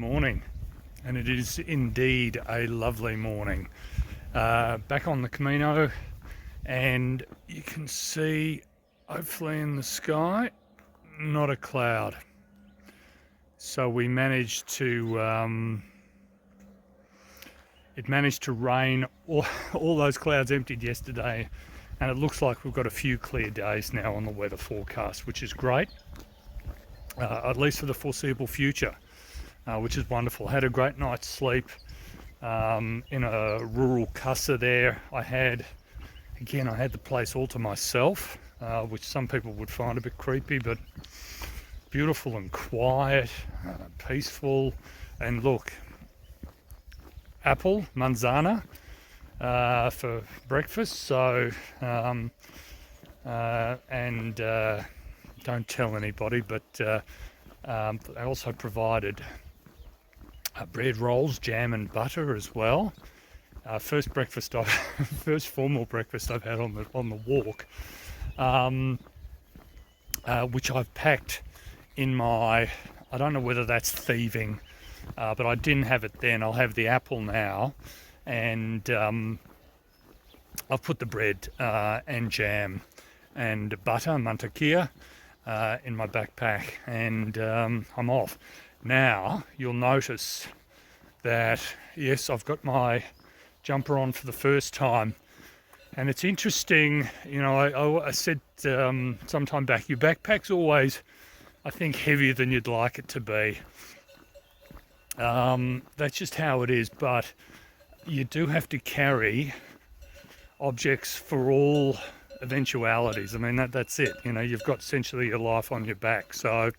morning, and it is indeed a lovely morning. Back on the Camino, and you can see, hopefully in the sky, not a cloud. So we managed to, it managed to rain, all those clouds emptied yesterday, and it looks like we've got a few clear days now on the weather forecast, which is great, at least for the foreseeable future, which is wonderful. Had a great night's sleep in a rural casa there. I had the place all to myself, which some people would find a bit creepy, but beautiful and quiet, peaceful. And look, apple, manzana, for breakfast. So, don't tell anybody, but I also provided bread rolls, jam and butter as well. First formal breakfast I've had on the walk, which I've packed in my, I don't know whether that's thieving, but I didn't have it then. I'll have the apple now, and I've put the bread and jam and butter, mantequilla, in my backpack, and I'm off. Now, you'll notice that, yes, I've got my jumper on for the first time, and it's interesting, you know, I said some time back, your backpack's always, I think, heavier than you'd like it to be. That's just how it is, but you do have to carry objects for all eventualities. I mean, that's it, you know, you've got essentially your life on your back. So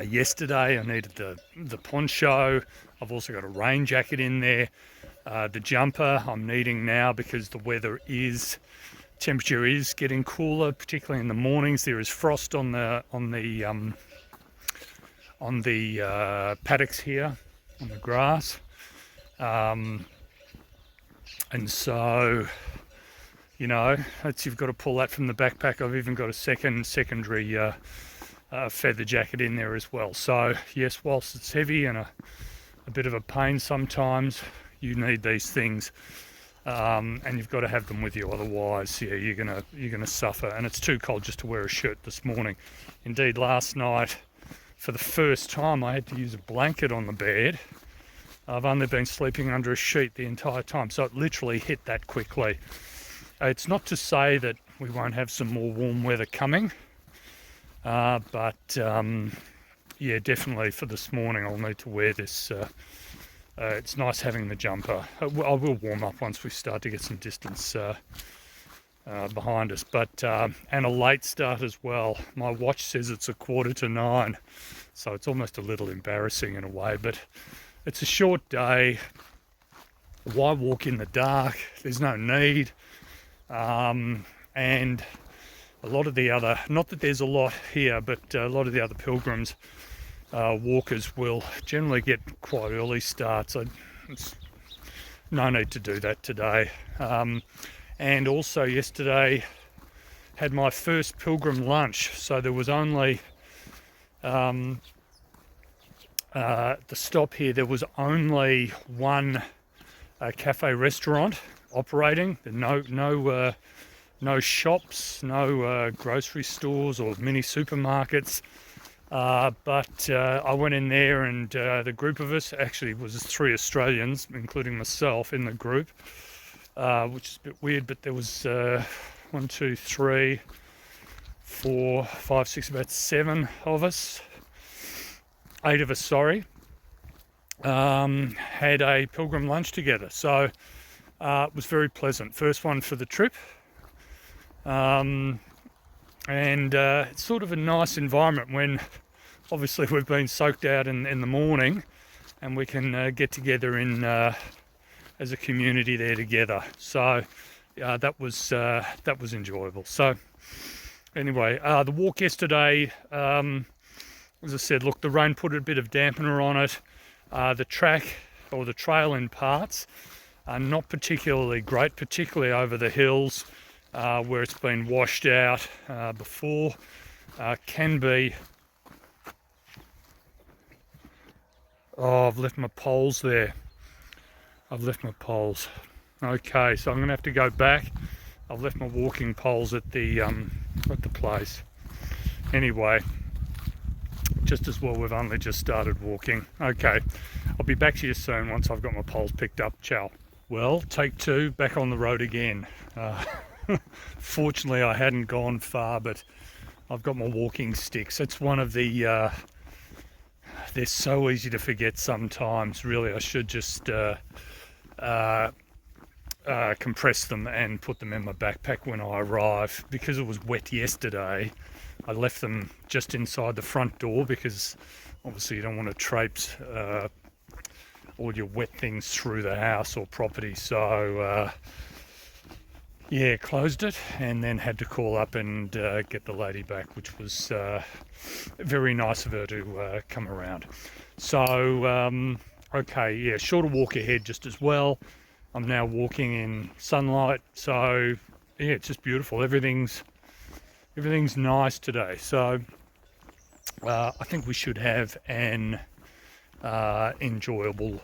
yesterday I needed the poncho. I've also got a rain jacket in there. The jumper I'm needing now because the temperature is getting cooler, particularly in the mornings. There is frost on the paddocks here, on the grass, and so, you know, you've got to pull that from the backpack. I've even got a secondary feather jacket in there as well. So yes, whilst it's heavy and a bit of a pain sometimes, you need these things, and you've got to have them with you. Otherwise, yeah, you're gonna suffer. And it's too cold just to wear a shirt this morning. Indeed, last night, for the first time, I had to use a blanket on the bed. I've only been sleeping under a sheet the entire time, so it literally hit that quickly. It's not to say that we won't have some more warm weather coming, but yeah, definitely for this morning I'll need to wear this. It's nice having the jumper. I will warm up once we start to get some distance behind us, but and a late start as well. My watch says it's 8:45, so it's almost a little embarrassing in a way, but it's a short day. Why walk in the dark? There's no need. And a lot of the other, not that there's a lot here, but a lot of the other pilgrims, walkers will generally get quite early starts. It's no need to do that today. And also yesterday had my first pilgrim lunch, so there was only the stop here, there was only one cafe restaurant operating. No shops, no grocery stores or mini supermarkets, but I went in there, and the group of us, actually was 3 Australians, including myself, in the group, which is a bit weird, but there was 1, 2, 3, 4, 5, 6, about 7 of us. 8 of us, sorry, had a pilgrim lunch together. So it was very pleasant. First one for the trip. And it's sort of a nice environment when obviously we've been soaked out in the morning, and we can get together as a community there together. So that was enjoyable. So anyway, the walk yesterday, as I said, look, the rain put a bit of dampener on it. The track, or the trail in parts, are not particularly great, particularly over the hills where it's been washed out before. Can be Oh, I've left my poles there. I've left my poles. Okay, so I'm gonna have to go back. I've left my walking poles at the place. Anyway, just as well we've only just started walking. Okay, I'll be back to you soon once I've got my poles picked up. Ciao. Well, take two, back on the road again. Fortunately, I hadn't gone far, but I've got my walking sticks. It's one of the, they're so easy to forget sometimes. Really, I should just compress them and put them in my backpack when I arrive. Because it was wet yesterday, I left them just inside the front door because obviously you don't want to traipse all your wet things through the house or property. So yeah, closed it and then had to call up and get the lady back, which was very nice of her to come around. So okay, yeah, shorter walk ahead just as well. I'm now walking in sunlight, so yeah, it's just beautiful. Everything's nice today. So I think we should have an enjoyable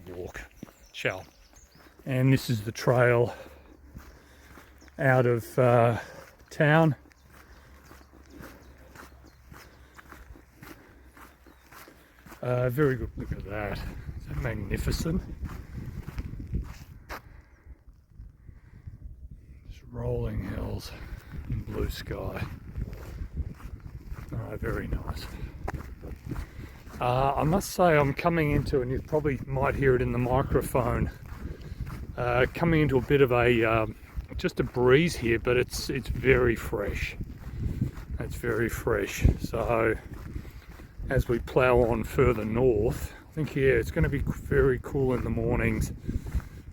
walk. Ciao. And this is the trail out of town. Very good. Look at that. Is that magnificent? Just rolling hills and blue sky. Very nice. I must say I'm coming into, and you probably might hear it in the microphone, coming into a bit of a just a breeze here, but it's very fresh. It's very fresh. So as we plough on further north, I think yeah, it's going to be very cool in the mornings,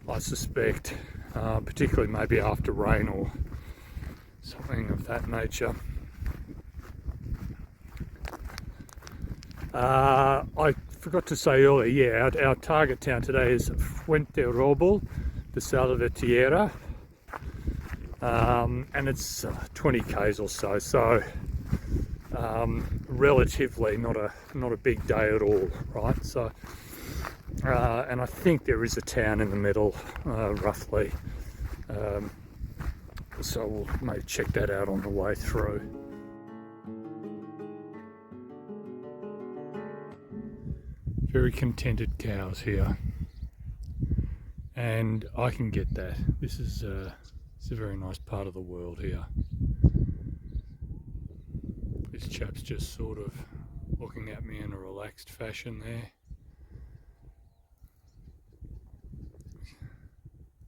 I suspect, particularly maybe after rain or something of that nature. I forgot to say earlier, yeah, our target town today is Fuenterroble de Salvatierra, and it's 20 k's or so, so relatively not a big day at all, right? So, and I think there is a town in the middle, roughly, so we'll maybe check that out on the way through. Very contented cows here, and I can get that. This is it's a very nice part of the world here. This chap's just sort of looking at me in a relaxed fashion there.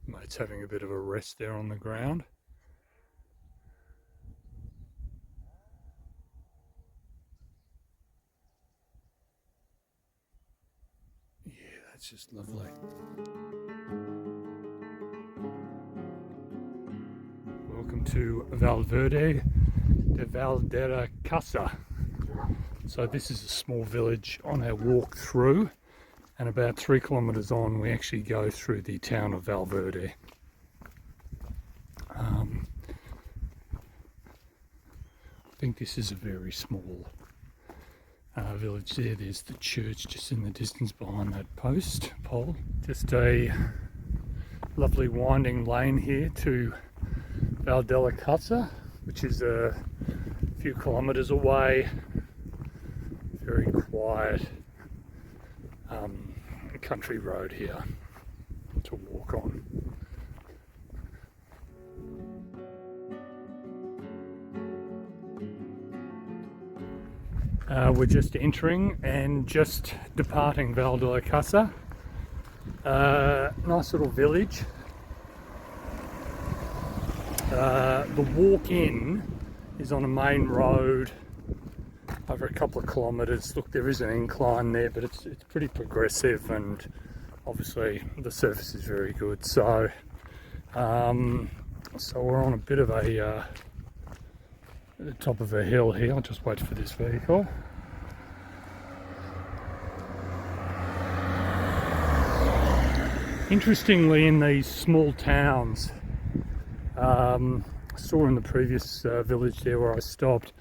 Mate's having a bit of a rest there on the ground. It's just lovely. Welcome to Valverde de Valderrama Casa. So this is a small village on our walk through, and about 3 kilometres on we actually go through the town of Valverde. I think this is a very small village there. There's the church just in the distance behind that pole. Just a lovely winding lane here to Valderrama Casa, which is a few kilometres away. Very quiet country road here to walk on. We're just entering and just departing Valderrama Casa. Nice little village. The walk in is on a main road over a couple of kilometres. Look, there is an incline there, but it's pretty progressive, and obviously the surface is very good. So so we're on a bit of a at the top of a hill here. I'll just wait for this vehicle. Interestingly, in these small towns, I saw in the previous village there where I stopped,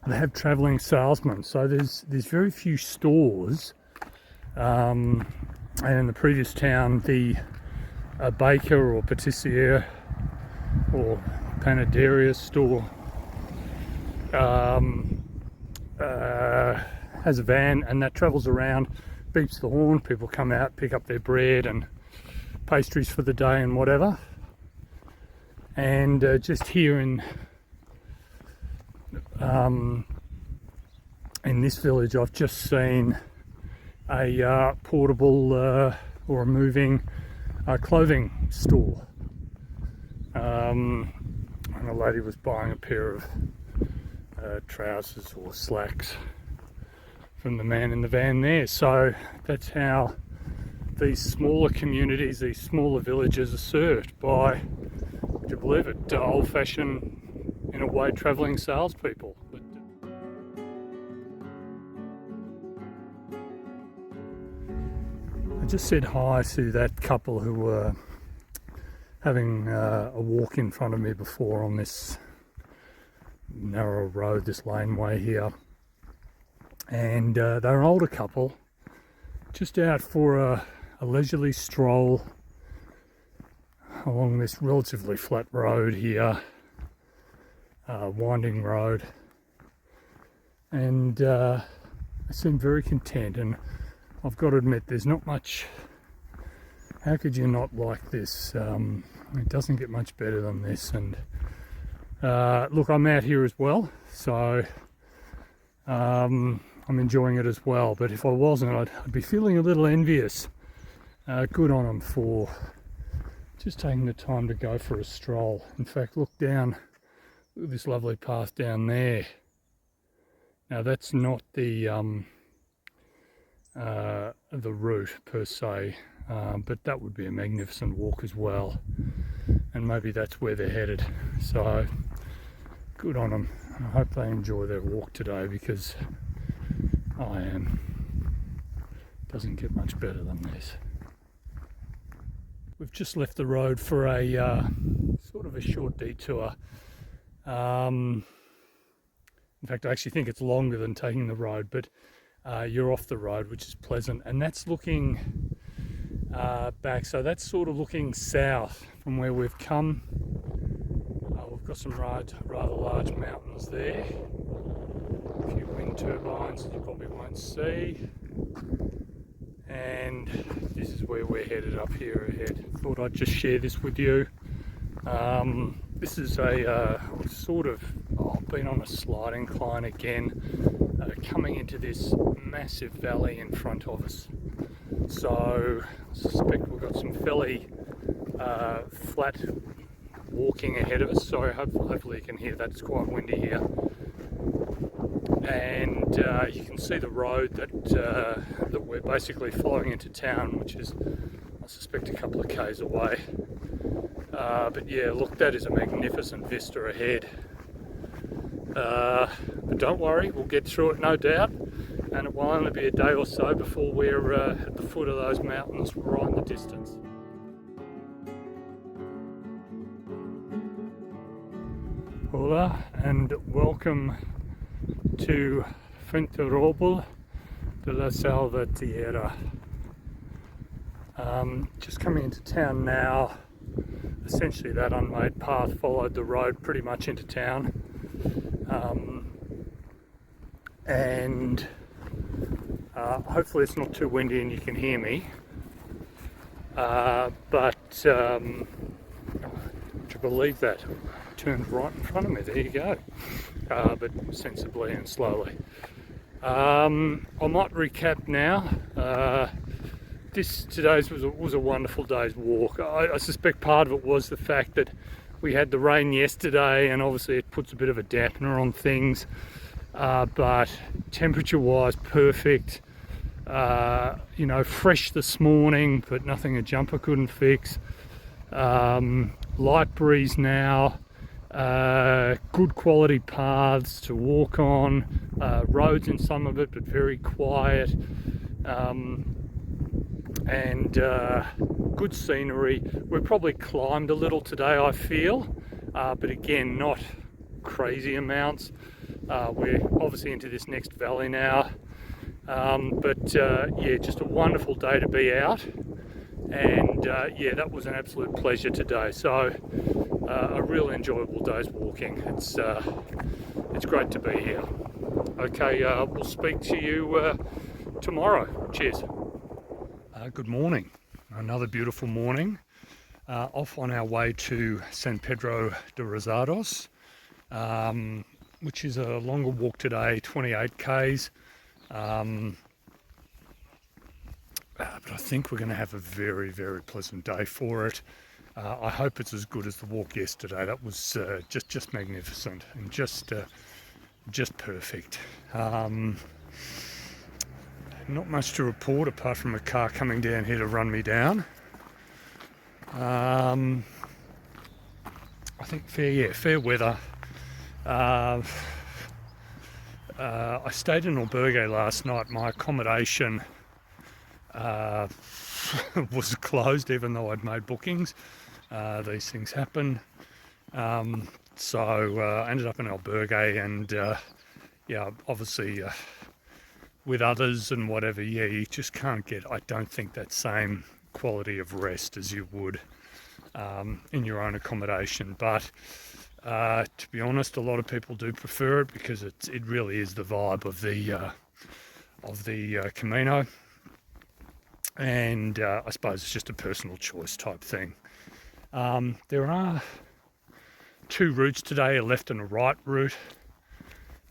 they have travelling salesmen. So there's very few stores. And in the previous town, the baker or patissier or panaderia store has a van, and that travels around, beeps the horn, people come out, pick up their bread and pastries for the day and whatever. And just here in this village, I've just seen a portable or a moving clothing store, and a lady was buying a pair of trousers or slacks from the man in the van there. So that's how these smaller communities, these smaller villages are served by, would you believe it, old-fashioned, in a way, travelling salespeople. I just said hi to that couple who were having a walk in front of me before on this narrow road, this laneway here. And they're an older couple, just out for a leisurely stroll along this relatively flat road here, winding road. And they seem very content, and I've got to admit, there's not much. How could you not like this? It doesn't get much better than this. And look, I'm out here as well, so I'm enjoying it as well. But if I wasn't, I'd be feeling a little envious. Good on them for just taking the time to go for a stroll. In fact, look at this lovely path down there. Now that's not the route per se, but that would be a magnificent walk as well, and maybe that's where they're headed. So good on them. I hope they enjoy their walk today, because I am. Doesn't get much better than this. We've just left the road for a sort of a short detour. In fact, I actually think it's longer than taking the road, but you're off the road, which is pleasant. And that's looking back, so that's sort of looking south from where we've come. We've got some rather large mountains there, a few wind turbines that you probably won't see, and this is where we're headed up here ahead. Thought I'd just share this with you. This is a sort of, I've been on a slight incline again, coming into this massive valley in front of us. So I suspect we've got some fairly flat walking ahead of us. Sorry, hopefully you can hear that. It's quite windy here. And you can see the road that we're basically following into town, which is, I suspect, a couple of k's away. But yeah, look, that is a magnificent vista ahead. But don't worry, we'll get through it, no doubt. And it will only be a day or so before we're at the foot of those mountains right in the distance. Hola, and welcome to Fuenterroble de la Salvatierra. Just coming into town now. Essentially that unmade path followed the road pretty much into town, and hopefully it's not too windy and you can hear me, but would you believe that? Turned right in front of me, there you go, but sensibly and slowly. I might recap now. Today's was a wonderful day's walk. I suspect part of it was the fact that we had the rain yesterday, and obviously it puts a bit of a dampener on things, but temperature wise perfect. Fresh this morning, but nothing a jumper couldn't fix. Light breeze now, good quality paths to walk on, roads in some of it, but very quiet. And good scenery. We probably climbed a little today, I feel, but again, not crazy amounts. We're obviously into this next valley now, yeah, just a wonderful day to be out, and yeah, that was an absolute pleasure today. So a real enjoyable day's walking. It's great to be here. Okay, we'll speak to you tomorrow. Cheers. Good morning. Another beautiful morning. Off on our way to San Pedro de Rozados, which is a longer walk today, 28 k's. But I think we're going to have a very, very pleasant day for it. I hope it's as good as the walk yesterday. That was just magnificent and just perfect. Not much to report apart from a car coming down here to run me down. I think fair weather. I stayed in albergue last night. My accommodation was closed even though I'd made bookings. These things happen. So I ended up in albergue, and yeah, obviously with others and whatever, yeah, you just can't get, I don't think, that same quality of rest as you would in your own accommodation. But to be honest, a lot of people do prefer it because it really is the vibe of the Camino, and I suppose it's just a personal choice type thing. There are two routes today, a left and a right route.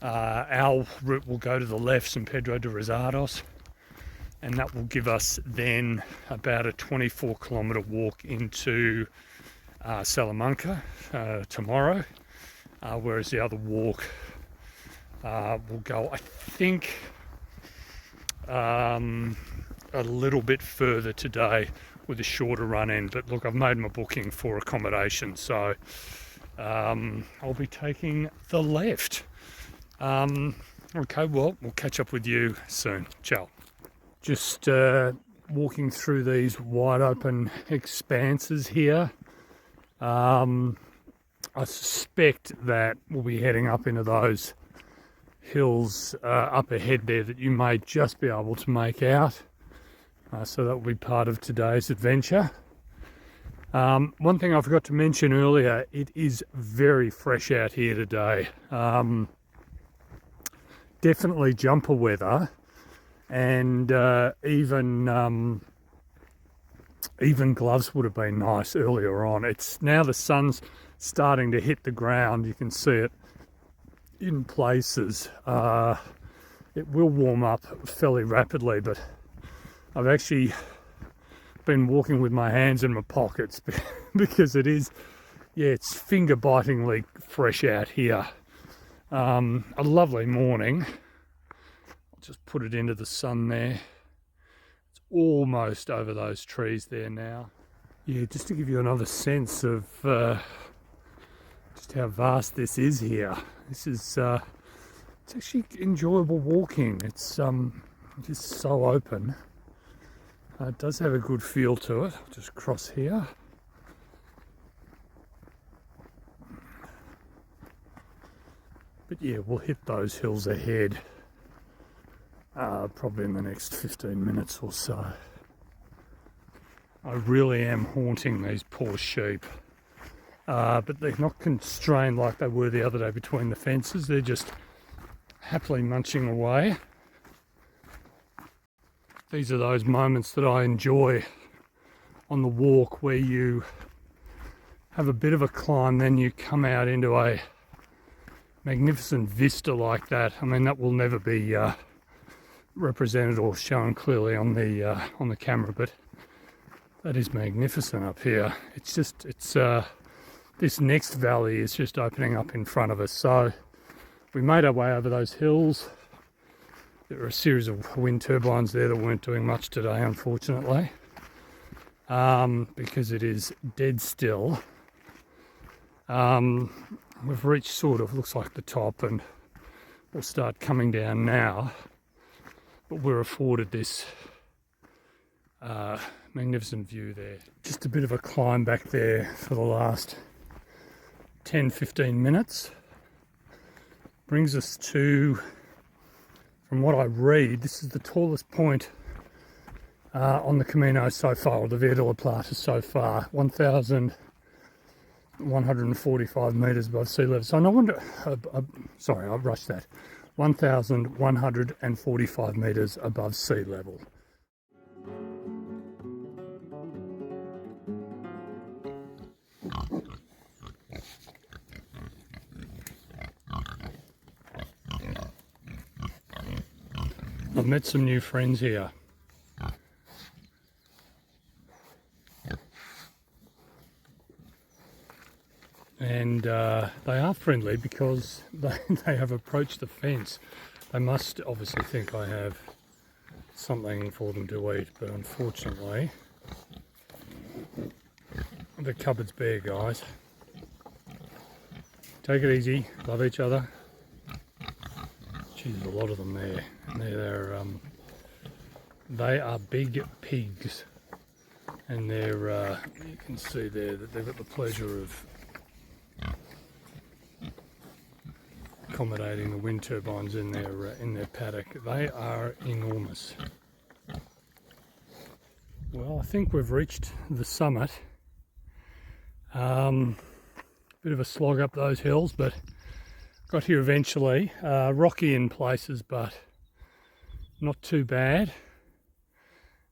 Our route will go to the left, San Pedro de Rozados, and that will give us then about a 24-kilometre walk into Salamanca tomorrow, whereas the other walk will go, I think, a little bit further today with a shorter run in. But look, I've made my booking for accommodation, so I'll be taking the left. Okay, well, we'll catch up with you soon. Ciao. Just walking through these wide open expanses here. I suspect that we'll be heading up into those hills up ahead there that you may just be able to make out. So that will be part of today's adventure. One thing I forgot to mention earlier, it is very fresh out here today. Definitely jumper weather, and even gloves would have been nice earlier on. It's now the sun's starting to hit the ground. You can see it in places. It will warm up fairly rapidly, but I've actually been walking with my hands in my pockets because it is, yeah, it's finger-bitingly fresh out here. A lovely morning. I'll just put it into the sun there. It's almost over those trees there now. Yeah, just to give you another sense of just how vast this is here. This is it's actually enjoyable walking. It's just so open. It does have a good feel to it. I'll just cross here. But yeah, we'll hit those hills ahead probably in the next 15 minutes or so. I really am haunting these poor sheep. But they're not constrained like they were the other day between the fences. They're just happily munching away. These are those moments that I enjoy on the walk where you have a bit of a climb, then you come out into a magnificent vista like that. I mean, that will never be represented or shown clearly on the camera, but that is magnificent up here. It's just, this next valley is just opening up in front of us. So we made our way over those hills. There were a series of wind turbines there that weren't doing much today, unfortunately, because it is dead still. We've reached sort of, looks like the top, and we'll start coming down now. But we're afforded this magnificent view there. Just a bit of a climb back there for the last 10-15 minutes. brings us to, from what I read, this is the tallest point on the Camino so far, or the Via de la Plata so far, 1,145 metres above sea level. So no wonder, sorry, I rushed that, 1,145 metres above sea level. I've met some new friends here. And they are friendly because they have approached the fence. They must obviously think I have something for them to eat, but unfortunately the cupboard's bare, guys. Take it easy, love each other. Geez, there's a lot of them there. They are big pigs, and they're you can see there that they've got the pleasure of accommodating the wind turbines in their paddock. They are enormous. Well, I think we've reached the summit. Bit of a slog up those hills, but got here eventually. Rocky in places, but not too bad.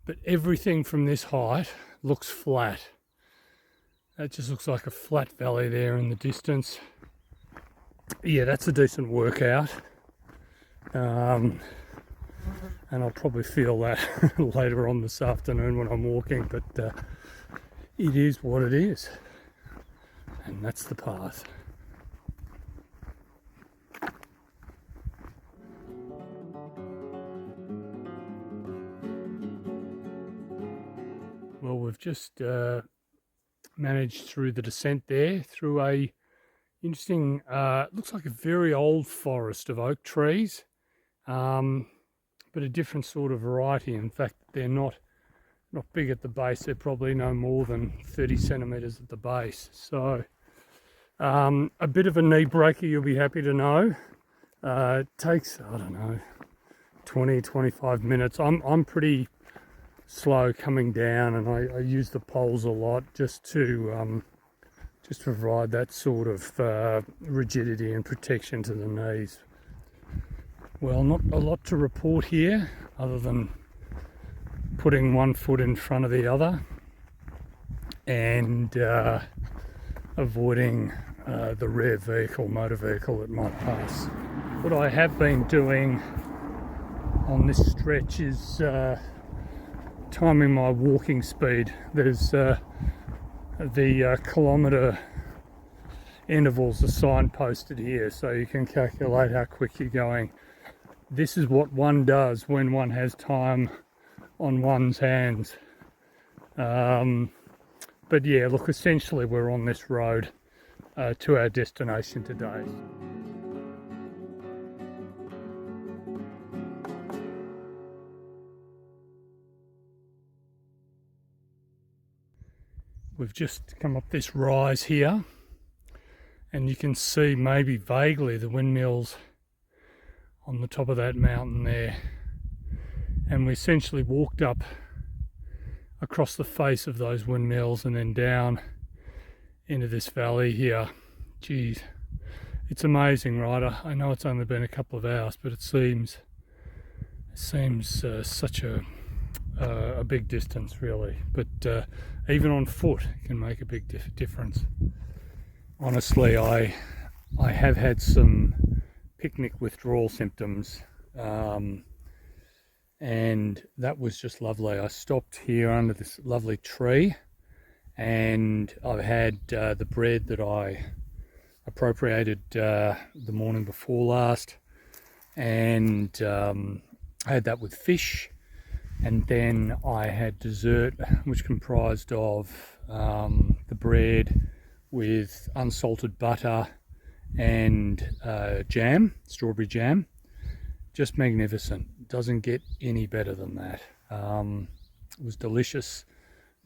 But everything from this height looks flat. It just looks like a flat valley there in the distance. Yeah, that's a decent workout. And I'll probably feel that later on this afternoon when I'm walking, but it is what it is. And that's the path. Well, we've just managed through the descent there, through a interesting, looks like a very old forest of oak trees, but a different sort of variety. In fact, they're not big at the base. They're probably no more than 30 centimetres at the base. So a bit of a knee breaker, you'll be happy to know. It takes, I don't know, 20-25 minutes. I'm pretty slow coming down, and I use the poles a lot just to provide that sort of rigidity and protection to the knees. Well, not a lot to report here other than putting one foot in front of the other and avoiding the rear vehicle, motor vehicle that might pass. What I have been doing on this stretch is timing my walking speed. There's the kilometre intervals are signposted here, so you can calculate how quick you're going. This is what one does when one has time on one's hands. But yeah, look, essentially we're on this road to our destination today. We've just come up this rise here, and you can see maybe vaguely the windmills on the top of that mountain there. And we essentially walked up across the face of those windmills and then down into this valley here. Geez, it's amazing, right? I know it's only been a couple of hours, but it seems such a big distance, really. But even on foot, it can make a big difference. Honestly, I have had some picnic withdrawal symptoms, and that was just lovely. I stopped here under this lovely tree, and I've had the bread that I appropriated the morning before last, and I had that with fish, and then I had dessert, which comprised of the bread with unsalted butter and jam, strawberry jam. Just magnificent. Doesn't get any better than that. It was delicious.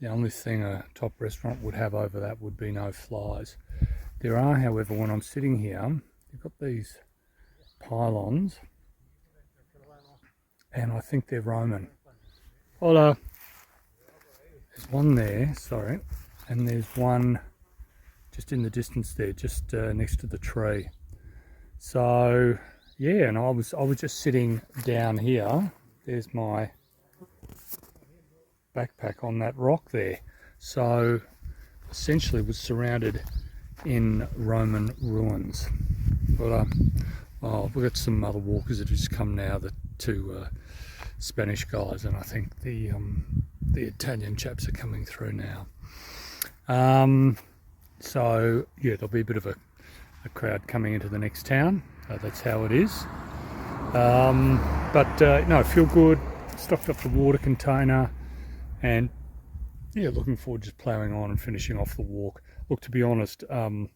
The only thing a top restaurant would have over that would be no flies. There are, however, when I'm sitting here, you've got these pylons, and I think they're Roman. Hola. There's one there, sorry, and there's one just in the distance there, just next to the tree. So yeah, and I was just sitting down here. There's my backpack on that rock there. So essentially was surrounded in Roman ruins. But we've got some other walkers that have just come now, the two Spanish guys, and I think the Italian chaps are coming through now. So yeah, there'll be a bit of a crowd coming into the next town. That's how it is. No, feel good. Stocked up the water container, and yeah, looking forward to just ploughing on and finishing off the walk. Look, to be honest, you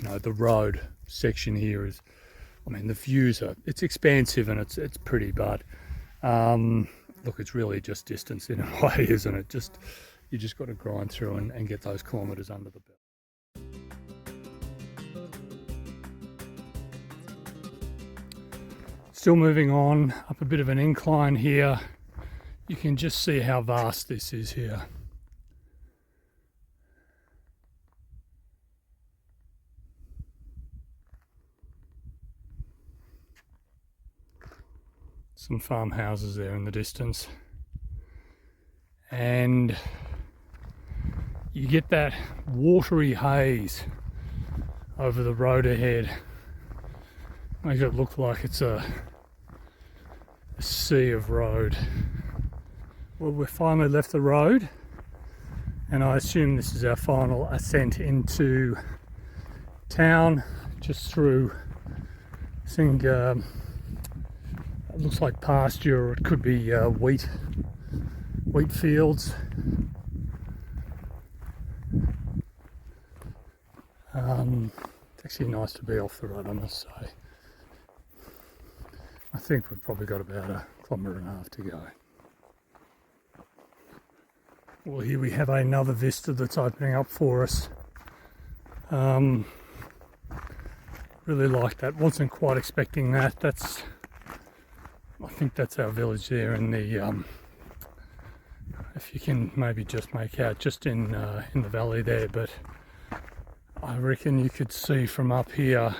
know, the road section here is, I mean, the views are, it's expansive and it's pretty, but look, it's really just distance in a way, isn't it? Just, you just got to grind through and get those kilometres under the belt. Still moving on up a bit of an incline here. You can just see how vast this is here. Some farmhouses there in the distance. And you get that watery haze over the road ahead. Makes it look like it's a sea of road. Well, we've finally left the road, and I assume this is our final ascent into town, just through, I think it looks like pasture, or it could be wheat fields. It's actually nice to be off the road, I must say. I think we've probably got about 1.5 kilometres to go. Well, here we have another vista that's opening up for us. Really like that. Wasn't quite expecting that. I think that's our village there in the, if you can maybe just make out, just in the valley there, but I reckon you could see from up here,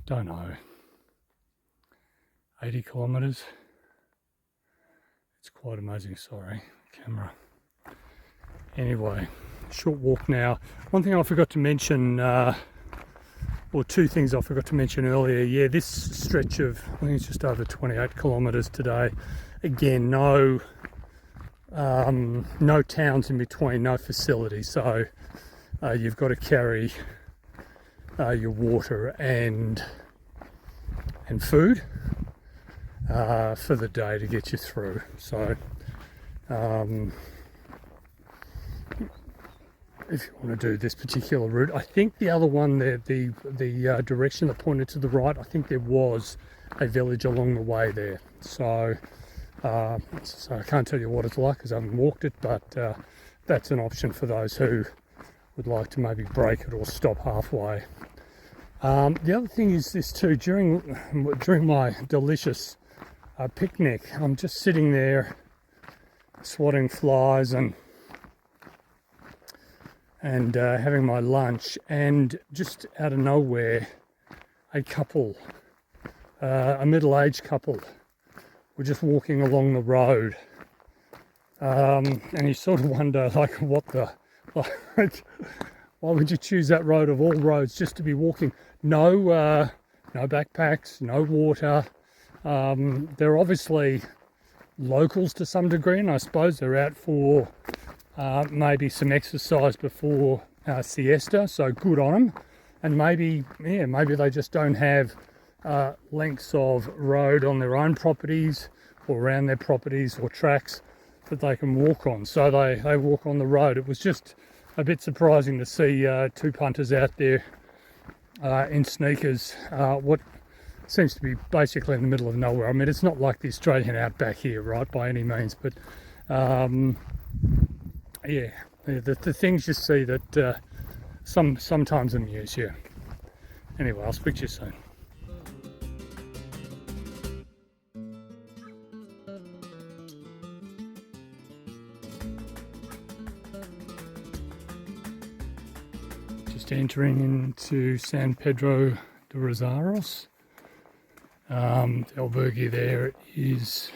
don't know, 80 kilometres. It's quite amazing, sorry, camera. Anyway, short walk now. One thing I forgot to mention, or two things I forgot to mention earlier. Yeah, this stretch of, I think it's just over 28 kilometres today. Again, no towns in between, no facilities. So you've got to carry your water and food for the day to get you through. So if you want to do this particular route, I think the other one there, the direction that pointed to the right, I think there was a village along the way there. So I can't tell you what it's like because I haven't walked it, but that's an option for those who would like to maybe break it or stop halfway. The other thing is this too, during my delicious picnic, I'm just sitting there swatting flies and having my lunch, and just out of nowhere a couple, a middle-aged couple, were just walking along the road, and you sort of wonder, like, what the, like, why would you choose that road of all roads just to be walking? No backpacks, no water. They're obviously locals to some degree, and I suppose they're out for maybe some exercise before siesta, so good on them. And maybe they just don't have lengths of road on their own properties or around their properties or tracks that they can walk on, so they walk on the road. It was just a bit surprising to see two punters out there in sneakers, what seems to be basically in the middle of nowhere. I mean, it's not like the Australian outback here, right, by any means, but yeah, the things you see that sometimes amuse you. Anyway, I'll speak to you soon. Just entering into San Pedro de Rozados. The albergue there is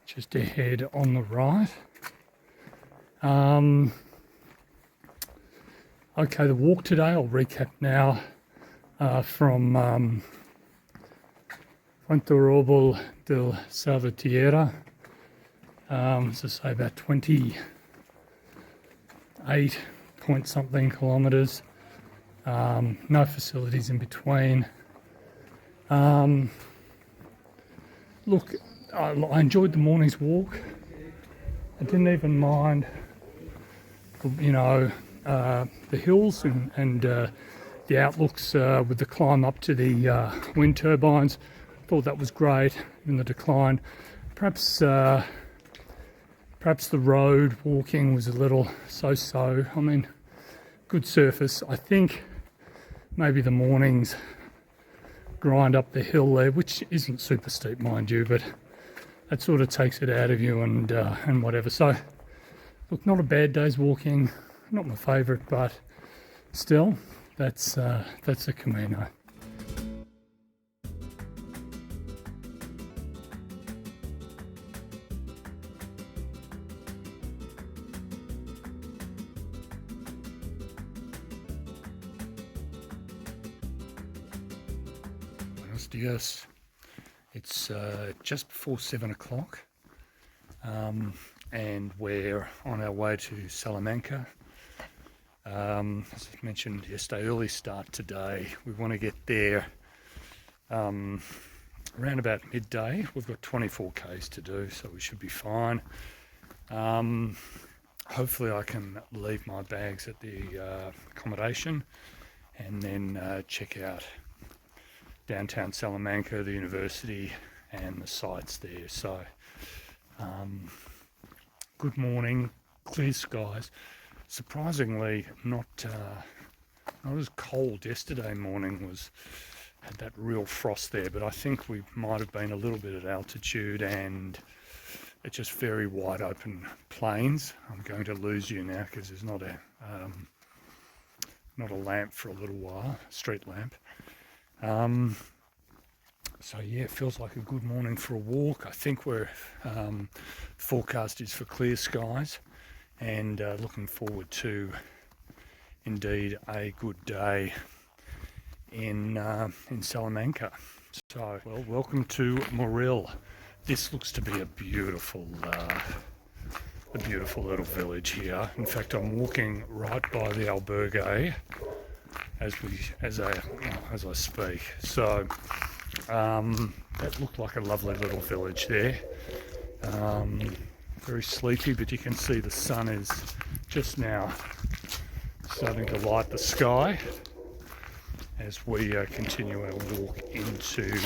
just ahead on the right. Okay, the walk today, I'll recap now from Fuenterroble del Salvatierra. As I say, about 28 point something kilometres. No facilities in between. Look, I enjoyed the morning's walk. I didn't even mind, you know, the hills and the outlooks with the climb up to the wind turbines. Thought that was great in the decline. Perhaps the road walking was a little so-so. I mean, good surface. I think maybe the mornings grind up the hill there, which isn't super steep, mind you, but that sort of takes it out of you and whatever. So, look, not a bad day's walking. Not my favourite, but still, that's a Camino. Buenos dias. It's just before 7 o'clock, and we're on our way to Salamanca. As I mentioned yesterday, early start today. We want to get there around about midday. We've got 24 k's to do, so we should be fine. Hopefully I can leave my bags at the accommodation and then check out downtown Salamanca, the university and the sites there. So good morning, clear skies. Surprisingly not as cold. Yesterday morning had that real frost there, but I think we might have been a little bit at altitude and it's just very wide open plains. I'm going to lose you now because there's not a lamp for a little while, street lamp. So yeah, it feels like a good morning for a walk. I think we're forecast is for clear skies, and looking forward to indeed a good day in Salamanca. So, well, welcome to Moril. This looks to be a beautiful little village here. In fact, I'm walking right by the albergue as I speak. So that looked like a lovely little village there. Very sleepy, but you can see the sun is just now starting to light the sky as we continue our walk into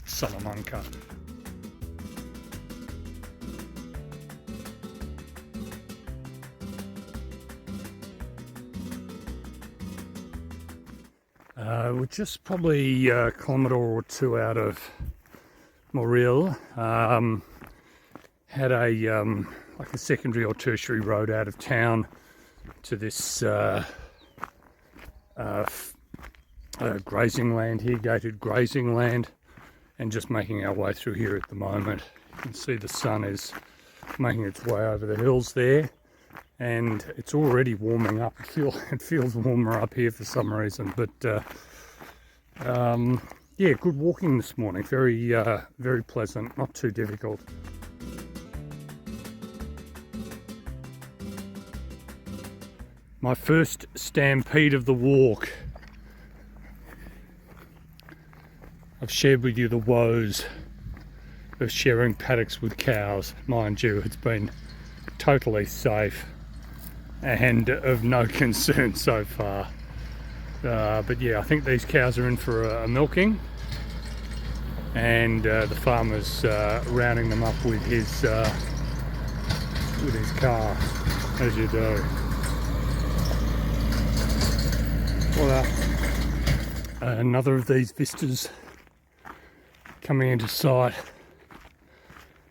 Salamanca. We're just probably a kilometre or two out of Moril. Had a like a secondary or tertiary road out of town to this grazing land here, gated grazing land, and just making our way through here at the moment. You can see the sun is making its way over the hills there, and it's already warming up. It feels warmer up here for some reason, but yeah, good walking this morning. Very pleasant, not too difficult. My first stampede of the walk. I've shared with you the woes of sharing paddocks with cows. Mind you, it's been totally safe and of no concern so far. But yeah, I think these cows are in for a milking, and the farmer's rounding them up with his car, as you do. Voilà. Another of these vistas coming into sight,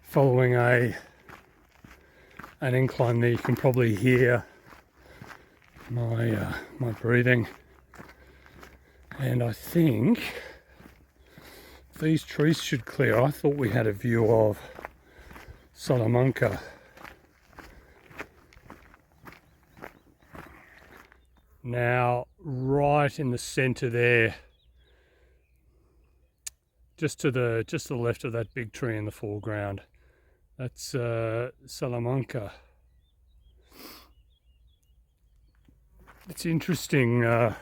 following an incline there. You can probably hear my breathing, and I think these trees should clear. I thought we had a view of Salamanca. Now, right in the centre there, just to the left of that big tree in the foreground, that's Salamanca. It's interesting. I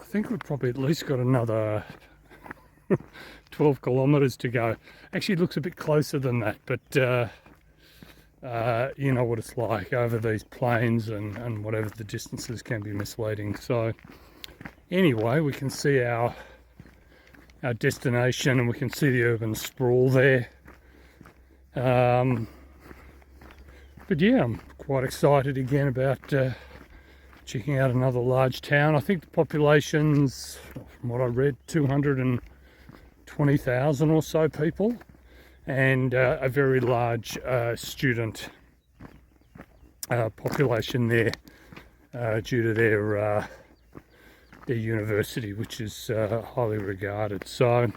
think we've probably at least got another 12 kilometres to go. Actually, it looks a bit closer than that, but you know what it's like over these plains, and whatever the distances can be misleading. So anyway, we can see our destination, and we can see the urban sprawl there. But yeah, I'm quite excited again about checking out another large town. I think the population's, from what I read, 220,000 or so people, and a very large student population there due to their university, which is highly regarded. So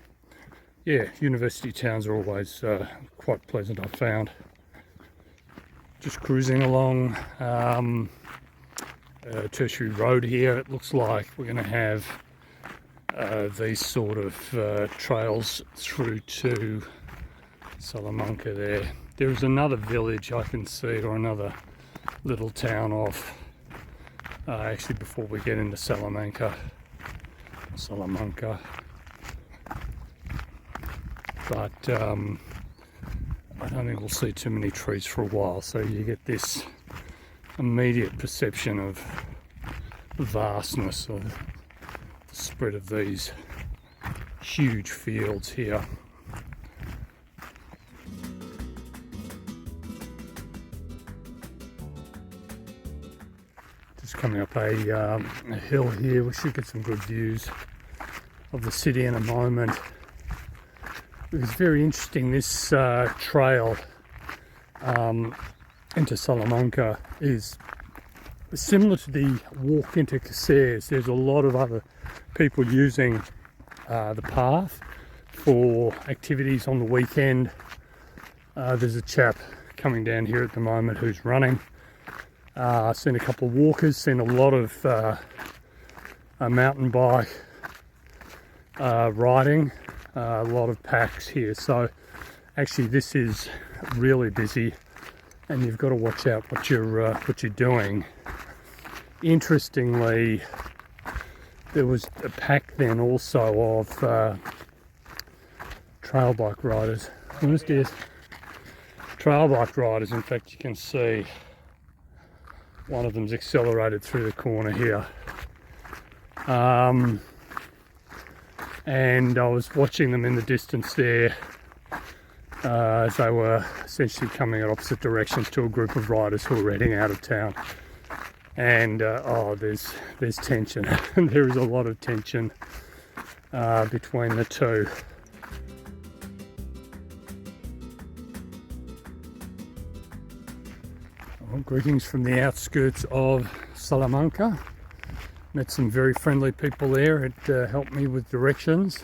yeah, university towns are always quite pleasant, I've found. Just cruising along Tertiary Road here. It looks like we're going to have these sort of trails through to Salamanca there. There's another village I can see, or another little town off, actually before we get into Salamanca. But I don't think we'll see too many trees for a while, so you get this immediate perception of the vastness of the spread of these huge fields here. Just coming up a hill here. We should get some good views of the city in a moment. It was very interesting, this trail into Salamanca is similar to the walk into Caceres. There's a lot of other people using the path for activities on the weekend. There's a chap coming down here at the moment who's running. I've seen a couple of walkers, seen a lot of mountain bike riding. A lot of packs here, so actually this is really busy, and you've got to watch out what you're doing. Interestingly, there was a pack then also of trail bike riders. Trail bike riders. In fact, you can see one of them's accelerated through the corner here. And I was watching them in the distance there as they were essentially coming in opposite directions to a group of riders who were heading out of town. And oh, there's tension. There is a lot of tension between the two. Well, greetings from the outskirts of Salamanca. Met some very friendly people there. It helped me with directions.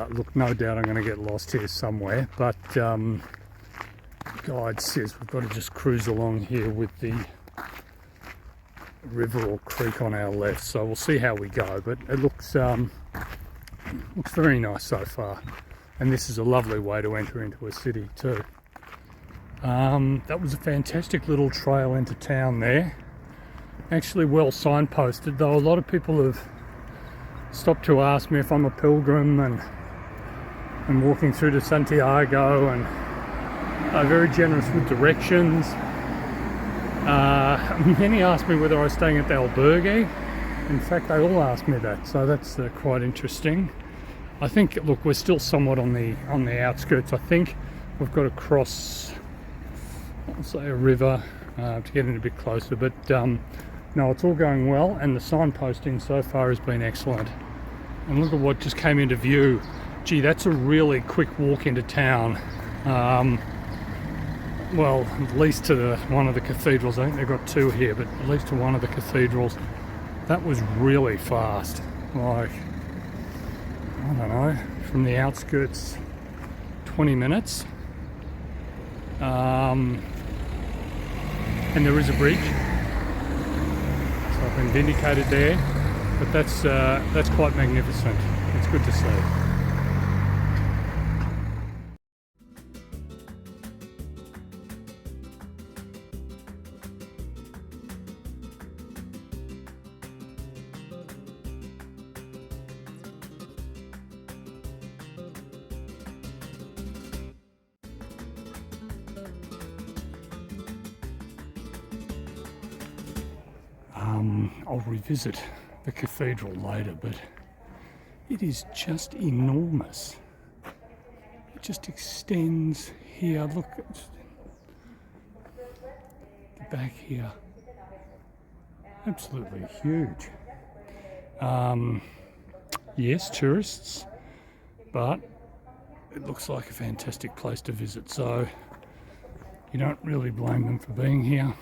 Look, no doubt I'm going to get lost here somewhere, but guide says we've got to just cruise along here with the river or creek on our left, so we'll see how we go. But it looks very nice so far, and this is a lovely way to enter into a city too. That was a fantastic little trail into town there. Actually well signposted, though a lot of people have stopped to ask me if I'm a pilgrim and walking through to Santiago, and are very generous with directions. Many asked me whether I was staying at the albergue. In fact, they all asked me that, so that's quite interesting. I think, look, we're still somewhat on the outskirts. I think we've got to cross, I'll say, a river to get in a bit closer, but no, it's all going well, and the signposting so far has been excellent. And look at what just came into view. Gee, that's a really quick walk into town. Well, at least to one of the cathedrals. I think they've got two here, but at least to one of the cathedrals. That was really fast. Like, I don't know, from the outskirts, 20 minutes. And there is a bridge. So I've been vindicated there. But that's quite magnificent. It's good to see. I'll revisit the cathedral later, but it is just enormous. It just extends here. Look at the back here. Absolutely huge. Yes, tourists, but it looks like a fantastic place to visit, so you don't really blame them for being here.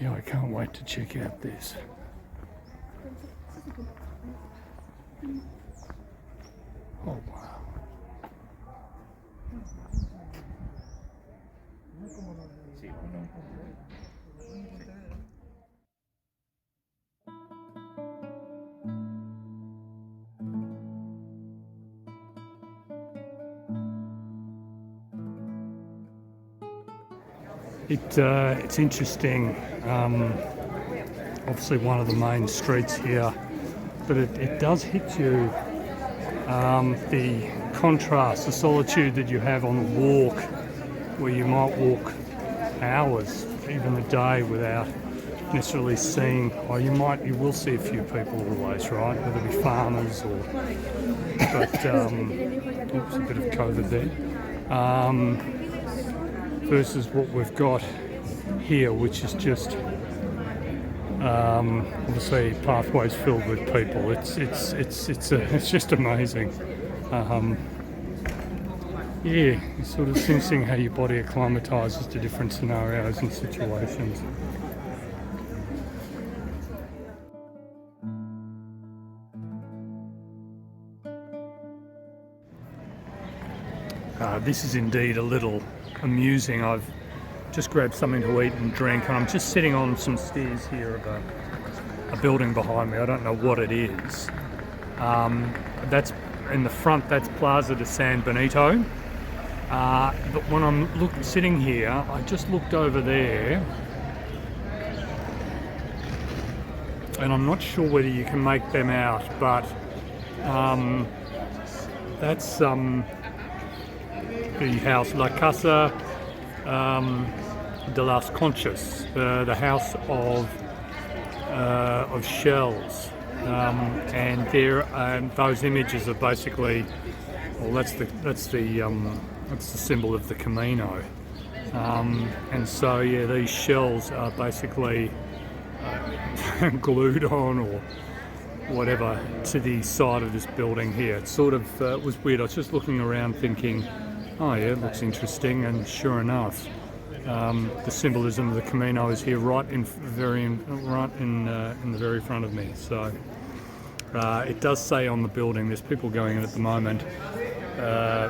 Yeah, I can't wait to check out this. Oh wow. It's interesting. Obviously one of the main streets here, but it does hit you, the contrast, the solitude that you have on the walk, where you might walk hours, even a day, without necessarily seeing, or you will see a few people always, right? Whether it be farmers or, but, oops, a bit of COVID there. Versus what we've got here, which is just obviously pathways filled with people. It's just amazing. Yeah, it's sort of sensing how your body acclimatises to different scenarios and situations. This is indeed a little amusing. I've just grabbed something to eat and drink, and I'm just sitting on some stairs here of a building behind me. I don't know what it is. That's in the front, that's Plaza de San Benito. But when I'm sitting here, I just looked over there, and I'm not sure whether you can make them out, but that's the house La Casa de las Conchas, the house of shells, and those images are basically, well, that's the symbol of the Camino, and so yeah, these shells are basically glued on or whatever to the side of this building here. It sort of was weird. I was just looking around thinking, oh yeah, it looks interesting, and sure enough, the symbolism of the Camino is here right in the very front of me. So it does say on the building, there's people going in at the moment,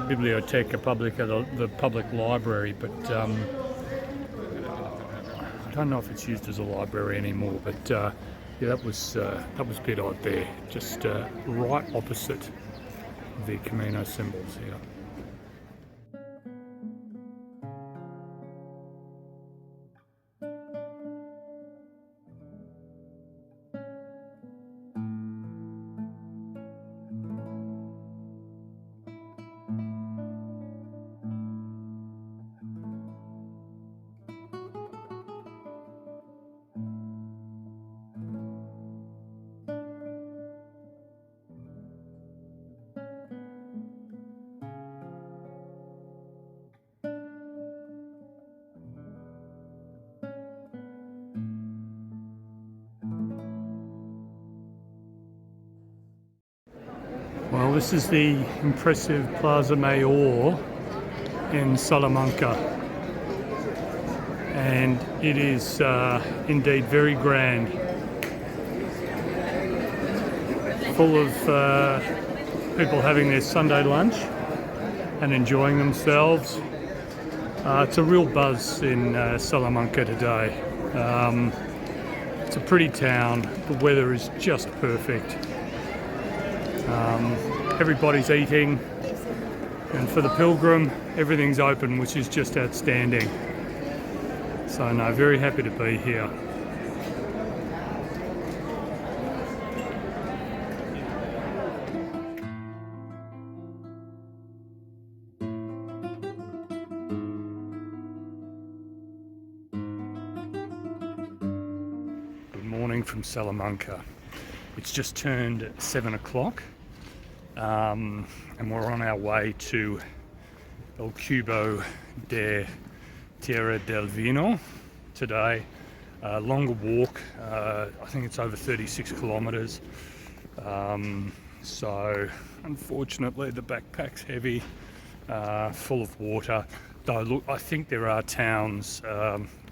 Biblioteca Publica, the public library, but I don't know if it's used as a library anymore, but yeah, that was a bit odd there, just right opposite the Camino symbols here. this is the impressive Plaza Mayor in Salamanca, and it is indeed very grand, full of people having their Sunday lunch and enjoying themselves. It's a real buzz in Salamanca today. It's a pretty town, the weather is just perfect. Everybody's eating, and for the pilgrim everything's open, which is just outstanding. So no, very happy to be here. Good morning from Salamanca. It's just turned 7 o'clock. And we're on our way to El Cubo de Tierra del Vino today. Longer walk, I think it's over 36 kilometres. So unfortunately the backpack's heavy, full of water. Though look, I think there are towns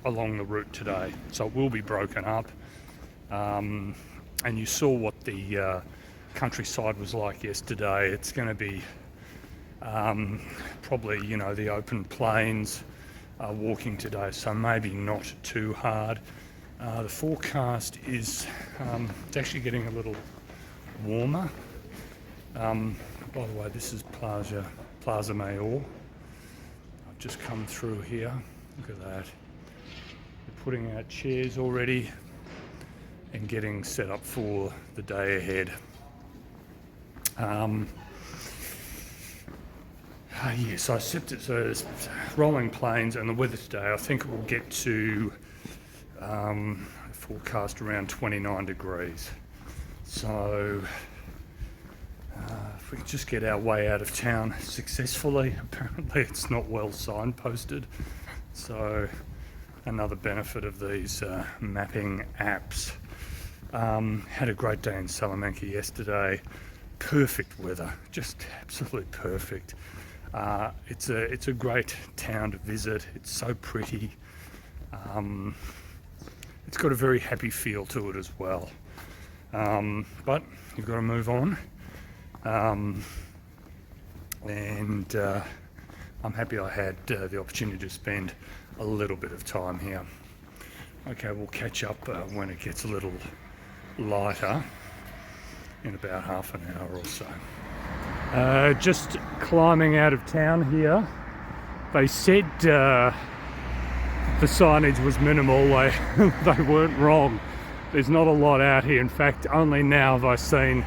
along the route today, so it will be broken up. And you saw what the countryside was like yesterday. It's going to be probably, you know, the open plains walking today, so maybe not too hard. The forecast is it's actually getting a little warmer. By the way, this is Plaza Mayor. I've just come through here. Look at that. They're putting out chairs already and getting set up for the day ahead. Yes, I Sept it's rolling plains, and the weather today, I think it will get to forecast around 29 degrees. So if we can just get our way out of town successfully. Apparently it's not well signposted, so another benefit of these mapping apps. Had a great day in Salamanca yesterday. Perfect weather, just absolutely perfect. It's a great town to visit. It's so pretty. It's got a very happy feel to it as well. But you've got to move on. And I'm happy I had the opportunity to spend a little bit of time here. Okay, we'll catch up when it gets a little lighter in about half an hour or so. Just climbing out of town here. They said the signage was minimal. They weren't wrong. There's not a lot out here. In fact, only now have I seen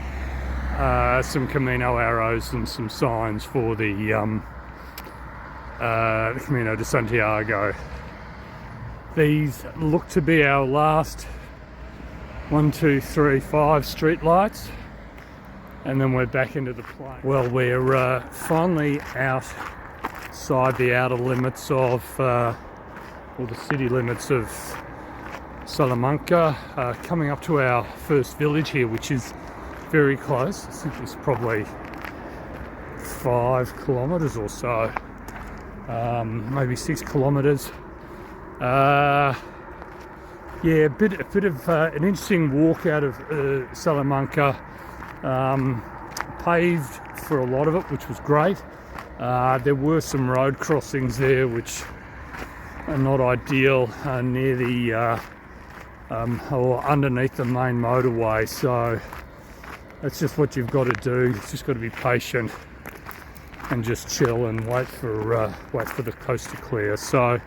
some Camino arrows and some signs for the Camino de Santiago. These look to be our last 1, 2, 3, 5 street lights, and then we're back into the plain. Well, we're finally outside the outer limits of, or the city limits of Salamanca, coming up to our first village here, which is very close. I think it's probably 5 kilometres or so, maybe 6 kilometres. Yeah, a bit of an interesting walk out of Salamanca. Paved for a lot of it, which was great. There were some road crossings there which are not ideal near the or underneath the main motorway, so that's just what you've got to do. You've just got to be patient and just chill and wait for the coast to clear. So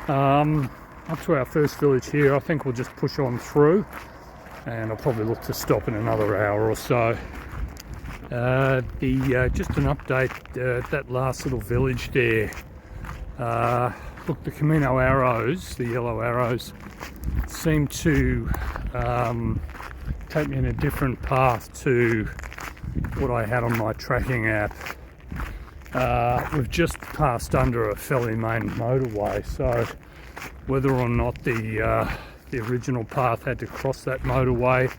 up to our first village here, I think we'll just push on through, and I'll probably look to stop in another hour or so. Just an update, that last little village there, look, the Camino arrows, the yellow arrows, seem to take me in a different path to what I had on my tracking app. We've just passed under a fairly main motorway, so whether or not the original path had to cross that motorway,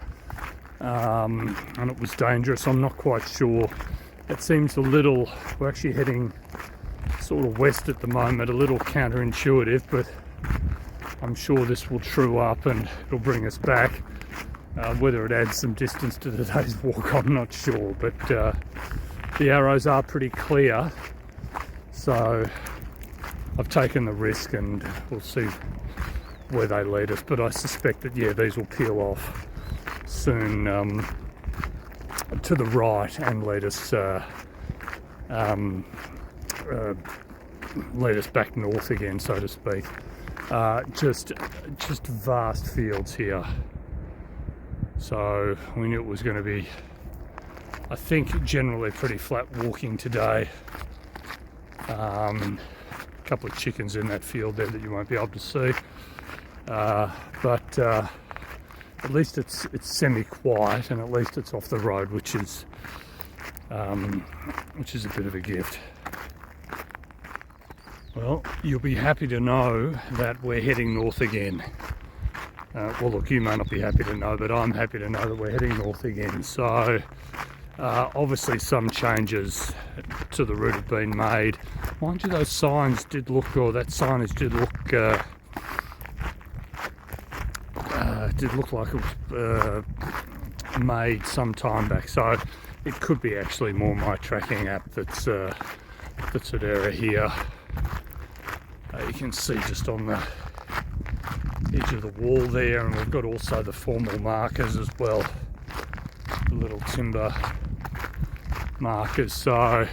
and it was dangerous. I'm not quite sure. It seems a little, we're actually heading sort of west at the moment, a little counterintuitive, but I'm sure this will true up and it'll bring us back. Whether it adds some distance to today's walk, I'm not sure, but the arrows are pretty clear, so I've taken the risk and we'll see where they lead us. But I suspect that, yeah, these will peel off soon to the right and lead us back north again, so to speak. Just vast fields here. So we knew it was going to be, I think, generally pretty flat walking today. A couple of chickens in that field there that you won't be able to see, but at least it's semi-quiet, and at least it's off the road, which is a bit of a gift. Well, you'll be happy to know that we're heading north again. Well, look, you may not be happy to know, but I'm happy to know that we're heading north again. So, obviously some changes to the route have been made. Mind you, those signs did look, or that signage did look like it was made some time back. So, it could be actually more my tracking app that's at error here. You can see just on the edge of the wall there, and we've got also the formal markers as well, the little timber markers. So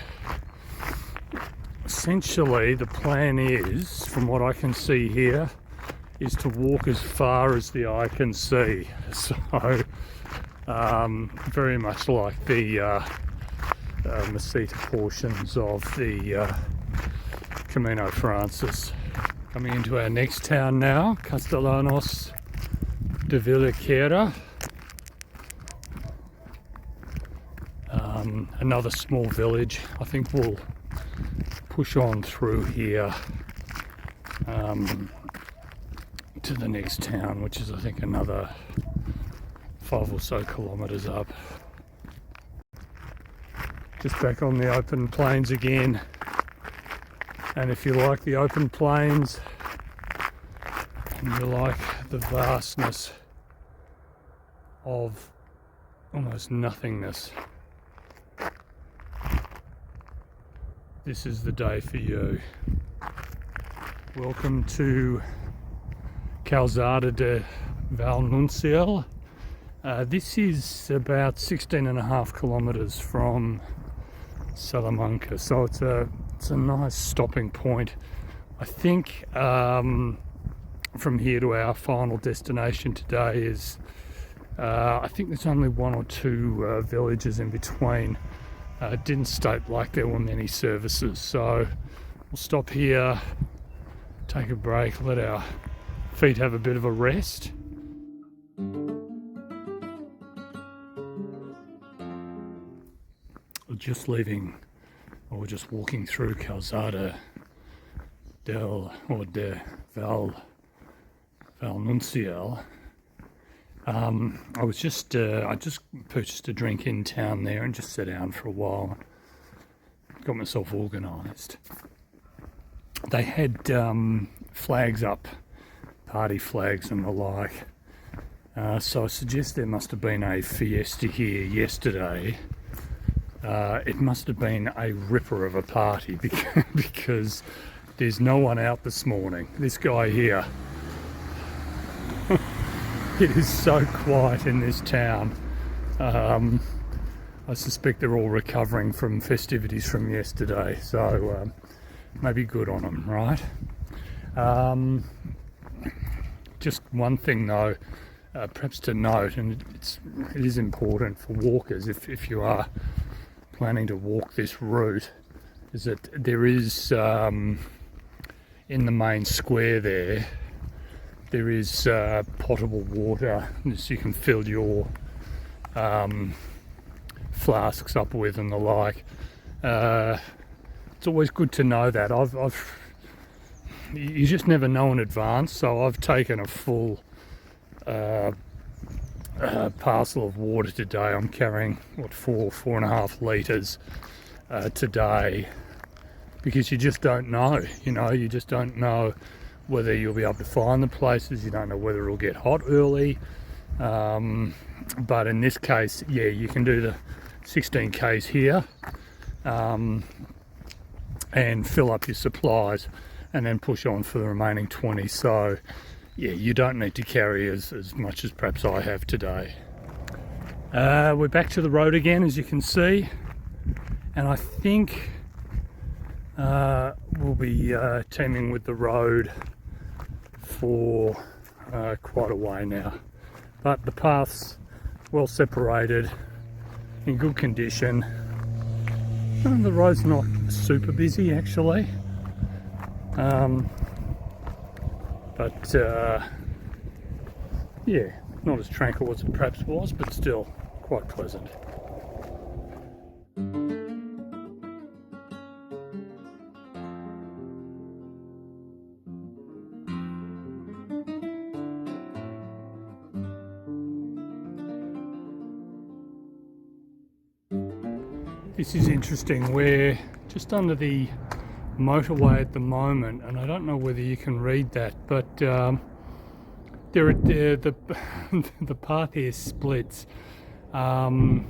essentially the plan is, from what I can see here, is to walk as far as the eye can see. So very much like the Meseta portions of the Camino Francis. Coming into our next town now, Castellanos de Villaquera. Another small village. I think we'll push on through here to the next town, which is, I think, another 5 or so kilometres up. Just back on the open plains again. And if you like the open plains and you like the vastness of almost nothingness, this is the day for you. Welcome to Calzada de Valnuncial. This is about 16.5 kilometres from Salamanca, so it's a nice stopping point. I think from here to our final destination today is I think there's only 1 or 2 villages in between. It didn't state like there were many services, so we'll stop here, take a break, let our feet have a bit of a rest. We're just walking through Calzada de Valnuncial. I just purchased a drink in town there and just sat down for a while. Got myself organised. They had flags up, party flags and the like. So I suggest there must have been a fiesta here yesterday. It must have been a ripper of a party because there's no one out this morning. This guy here. It is so quiet in this town. I suspect they're all recovering from festivities from yesterday, so maybe good on them, right? Just one thing though, perhaps to note, and it is important for walkers if you are planning to walk this route, is that there is in the main square there is potable water that you can fill your flasks up with and the like. It's always good to know that. You just never know in advance, so I've taken a full parcel of water today. I'm carrying, what, 4.5 litres today, because you just don't know, you just don't know whether you'll be able to find the places, you don't know whether it'll get hot early. But in this case, yeah, you can do the 16 k's here and fill up your supplies and then push on for the remaining 20. So yeah, you don't need to carry as much as perhaps I have today. We're back to the road again, as you can see, and I think we'll be teaming with the road for quite a way now. But the path's well separated, in good condition, and the road's not super busy actually, but yeah, not as tranquil as it perhaps was, but still quite pleasant. This is interesting. We're just under the motorway at the moment, and I don't know whether you can read that, but the path here splits. One,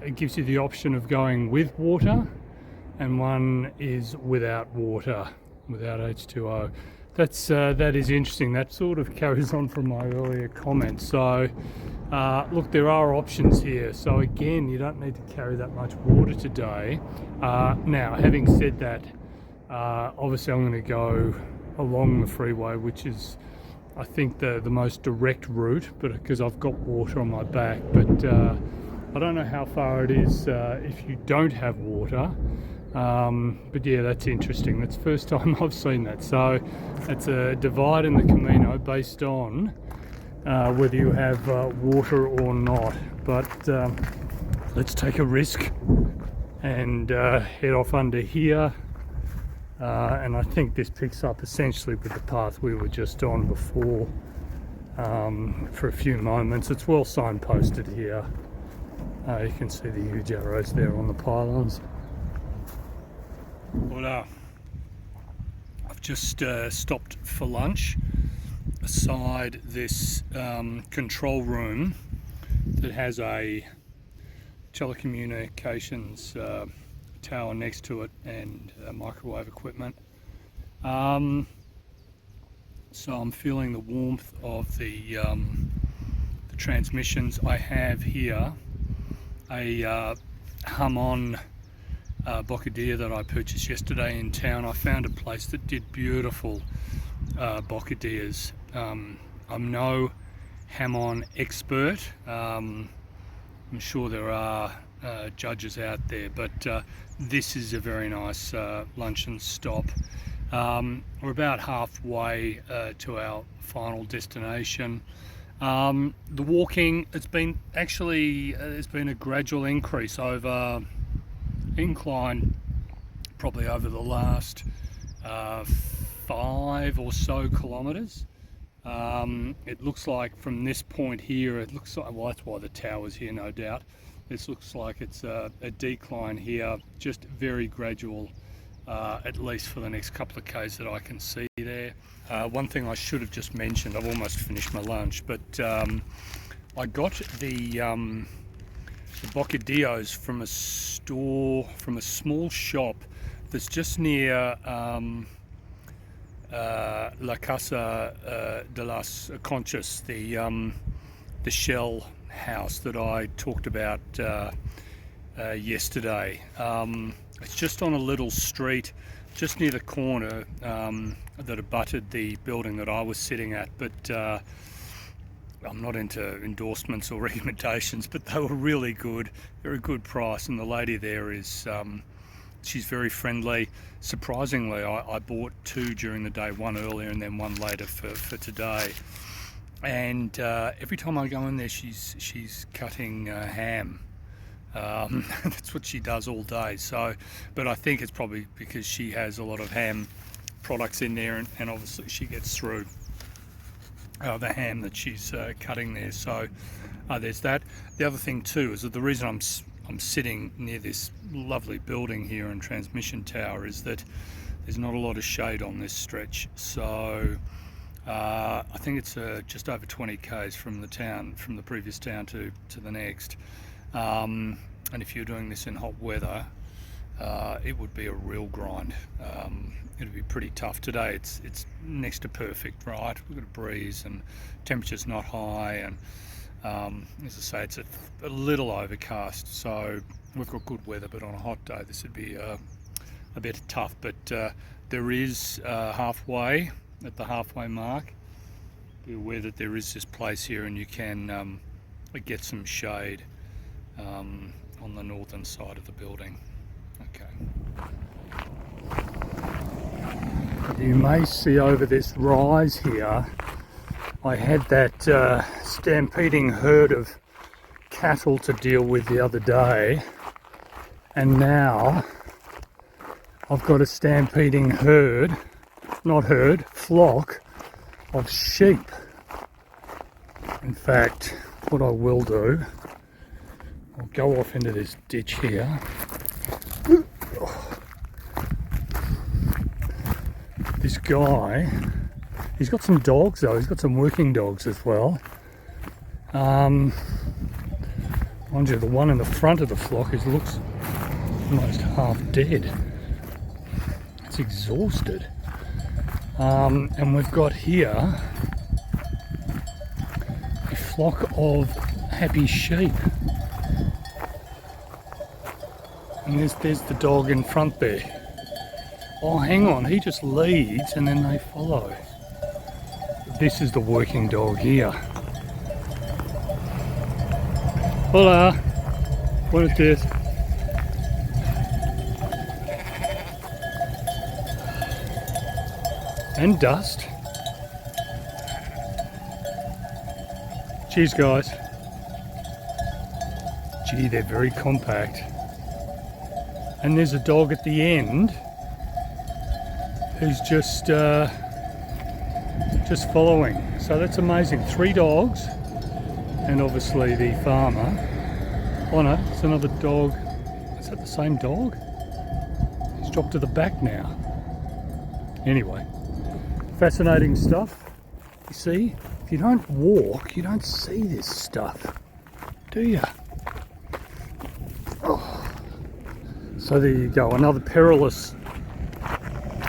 it gives you the option of going with water, and one is without water, without H2O. That is interesting. That sort of carries on from my earlier comments. So look, there are options here. So again, you don't need to carry that much water today. Now, having said that, obviously I'm going to go along the freeway, which is, I think, the most direct route, but because I've got water on my back. But I don't know how far it is if you don't have water. But yeah, that's interesting. That's the first time I've seen that. So it's a divide in the Camino based on whether you have water or not. But let's take a risk and head off under here. And I think this picks up essentially with the path we were just on before for a few moments. It's well signposted here. You can see the huge arrows there on the pylons. Voilà. I've just stopped for lunch beside this control room that has a telecommunications tower next to it and microwave equipment. So I'm feeling the warmth of the transmissions. I have here a hum-on bocadilla that I purchased yesterday in town. I found a place that did beautiful bocadillas. I'm no ham-on expert. I'm sure there are judges out there, but this is a very nice luncheon stop. We're about halfway to our final destination. The walking, it's been there's been a gradual increase over incline probably over the last 5 or so kilometres. It looks like from this point here, it looks like, well, that's why the tower's here, no doubt. This looks like it's a decline here, just very gradual, at least for the next couple of k's that I can see there. One thing I should have just mentioned, I've almost finished my lunch, but I got the bocadillos from a store, from a small shop that's just near La Casa de las Conchas, the shell house that I talked about yesterday. It's just on a little street just near the corner that abutted the building that I was sitting at, but I'm not into endorsements or recommendations, but they were really good, very good price, and the lady there is she's very friendly. Surprisingly, I bought 2 during the day, one earlier and then one later for today. And every time I go in there, she's cutting ham. That's what she does all day. So, but I think it's probably because she has a lot of ham products in there, and obviously she gets through the ham that she's cutting there. So there's that. The other thing too is that the reason I'm sitting near this lovely building here and transmission tower is that there's not a lot of shade on this stretch. So I think it's just over 20 k's from the town, from the previous town to the next. And if you're doing this in hot weather, it would be a real grind. It'd be pretty tough. Today it's next to perfect, right? We've got a breeze and temperature's not high, and as I say, it's a little overcast, so we've got good weather, but on a hot day this would be a bit tough. But there is halfway, at the halfway mark, be aware that there is this place here and you can get some shade on the northern side of the building. Okay. You may see over this rise here, I had that stampeding herd of cattle to deal with the other day, and now I've got a stampeding flock of sheep. In fact, what I will do, I'll go off into this ditch here. This guy, he's got some dogs though, he's got some working dogs as well. Mind you, the one in the front of the flock looks almost half dead. It's exhausted. And we've got here a flock of happy sheep. And there's the dog in front there. Oh, hang on, he just leads and then they follow. This is the working dog here. Hola, buenos dias. And dust. Cheers, guys. Gee, they're very compact. And there's a dog at the end who's just following. So that's amazing. 3 dogs, and obviously the farmer. Oh no, it's another dog. Is that the same dog? He's dropped to the back now. Anyway, fascinating stuff. You see, if you don't walk, you don't see this stuff, do you? Oh. So there you go, another perilous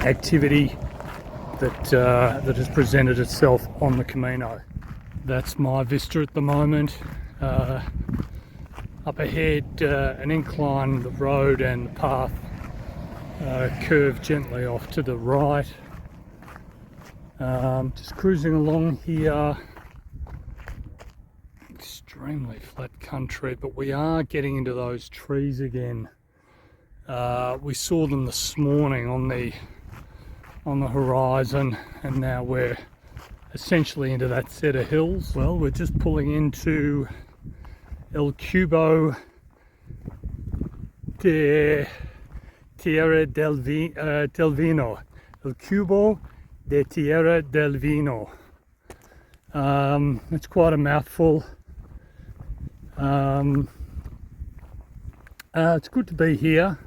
activity that has presented itself on the Camino. That's my vista at the moment. Up ahead, an incline, the road and the path curve gently off to the right. Just cruising along here. Extremely flat country, but we are getting into those trees again. We saw them this morning on the horizon, and now we're essentially into that set of hills. Well, we're just pulling into El Cubo de Tierra del Vino. El Cubo de Tierra del Vino. It's quite a mouthful. It's good to be here.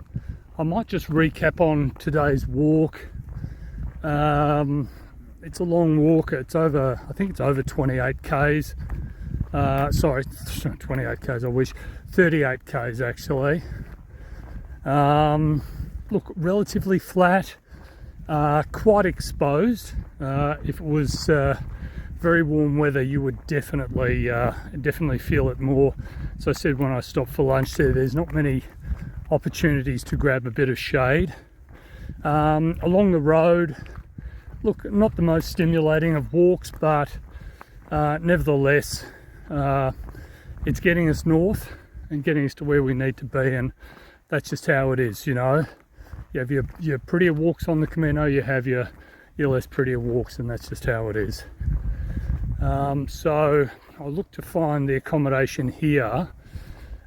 I might just recap on today's walk. It's a long walk. I think it's over 28 k's. Sorry, 28 k's, I wish. 38 k's actually. Look, relatively flat, quite exposed. If it was very warm weather, you would definitely feel it more. As I said when I stopped for lunch there's not many opportunities to grab a bit of shade. Along the road, look, not the most stimulating of walks, but nevertheless, it's getting us north and getting us to where we need to be, and that's just how it is, you know. You have your prettier walks on the Camino, you have your less prettier walks, and that's just how it is. So I'll look to find the accommodation here.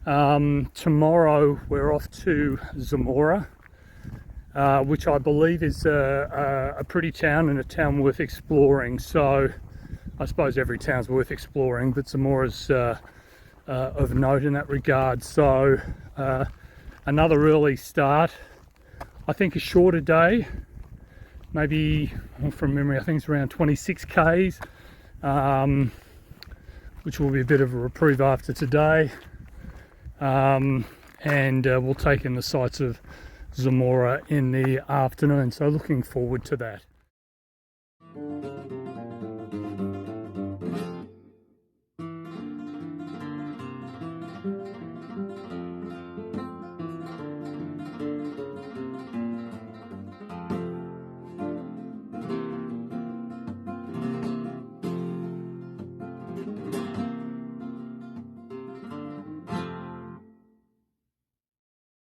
Tomorrow we're off to Zamora, which I believe is a pretty town and a town worth exploring. So I suppose every town's worth exploring, but Zamora's of note in that regard. So another early start. I think a shorter day, maybe from memory, I think it's around 26 k's, which will be a bit of a reprieve after today. And we'll take in the sights of Zamora in the afternoon. So looking forward to that.